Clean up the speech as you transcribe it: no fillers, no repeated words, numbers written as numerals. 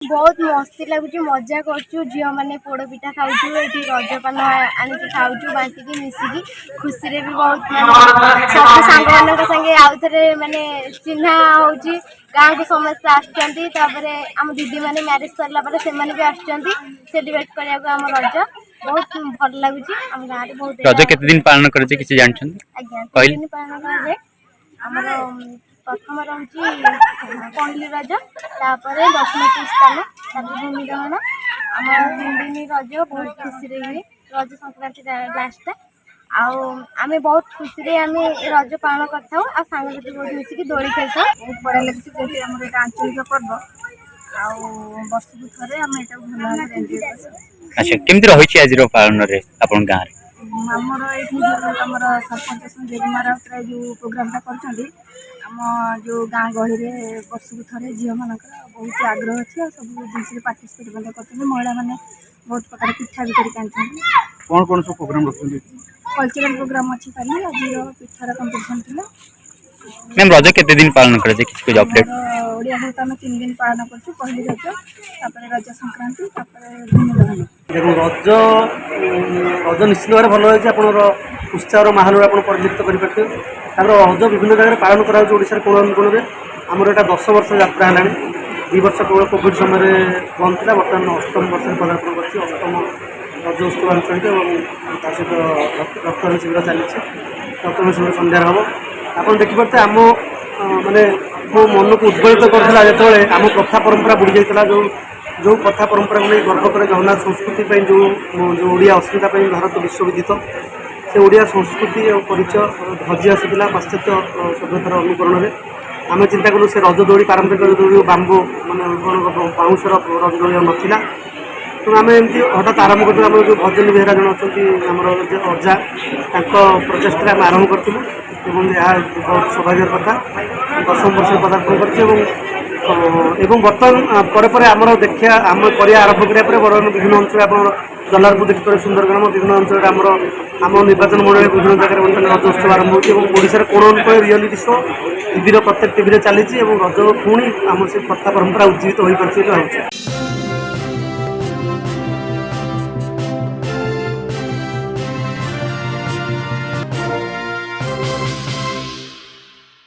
बहुत मस्ती लगुच मजा करूँ झील मैंने पोड़ पिठा खाऊँ ये रजपान आनिक खाऊँ बांटिकी मिसिकी खुशी भी बहुत मानते सब सांग मान संगे आउ थे मानने चिन्हा हो गाँव को समस्ते आसपर आम दीदी मैंने म्यारेज सरला से भी आसलिब्रेट करने आम रज बहुत भल लगुच आम गाँव बहुत रज केते दिन पालन करजे किसी जानछन आज्ञा 3 दिन पालन करे आमर प्रथम रोचे पहली रज तापर दशमी स्थान भूमि दहन आम 3 दिन रज बहुत खुशी हुए रज संक्रांति लास्ट आम बहुत खुशी आम रज पालन करता सांगसाथी बहुत मिसिक दोली खेलता बहुत बढ़िया लगे जेहतु आम यहाँ आंचलिक पर्व वर्ष को थे आम यहाँ भल भाव एंजय कर। अच्छा केमती रही आज पालन रे आपन गाँव रे आमर ये आमर सरपंच जगमा राउतराय जो प्रोग्रामटा कर जो गाँ गहली वर्ष को थे झील मान बहुत आग्रह अच्छे सब जिन पार्टिसिपेट कर महिला मैंने बहुत प्रकार पिठा भी करके कौन कौन सब प्रोग्राम रखते कल्चरल प्रोग्राम अच्छी खाली आज पिठार कंपिटिशन थी। मैम रज केते दिन पालन करे किसी को अपडेट ओडिया सहित आम 3 दिन पालन कर पहली रज तापर रज संक्रांति भूमि दहन देखो रज निश्चित भाव भल होती आपंकर उत्साह माहौल आप परिलक्षित करेंगे रज विभिन्न जगह पालन कराशा कोण अनुकोण में आमर यहाँ 10 वर्ष यात्रा है 2 वर्ष केवल कोविड समय बंद था बर्तमान 8म वर्ष पदार्पण कर 8म रज उत्सव आंचलिक और सहित रक्तदान शिविर चली रक्तदान शिविर सन्धार हम आप देखिपे आम माने मो मन को उद्वेलित करता जो आम प्रथा परंपरा बुड़ी जाता जो जो कथा परंपरा को नहीं गर्व करे जगन्नाथ संस्कृति जो जो ओडिया अस्मिता भारत विश्वविदित से ओडिया संस्कृति और परिचय धजी आसूला पाश्चात्य सभ्यतार अनुकरण में आम चिंता कलु से रजदोड़ी पारंपरिक रजदोड़ी बांबू मानने बाउंसर रजदोड़ी नाला तेणु आम एमती हठात आरंभ कर जो भजन बेहरा जन अच्छा आमर अजा प्रचेषा आम आरंभ करूँ बहुत सौभाग्यर कथा 10म वर्ष पदार्पण कर बर्तमान आमर देखा आम कर आरंभ कराया बर्तमान विभिन्न अंचल आप जलारपुर देखिए सुंदरग्राम विभिन्न अंचल आम निर्वाचन मंडल विभिन्न जगह बर्तमान रज उत्सव आरंभ होशार कोण अनुकूल रियलिटी शो टीवी प्रत्येक टीवी चली रज पुणी आम से कथा परंपरा उज्जीवित हो पार्टी भावुँ।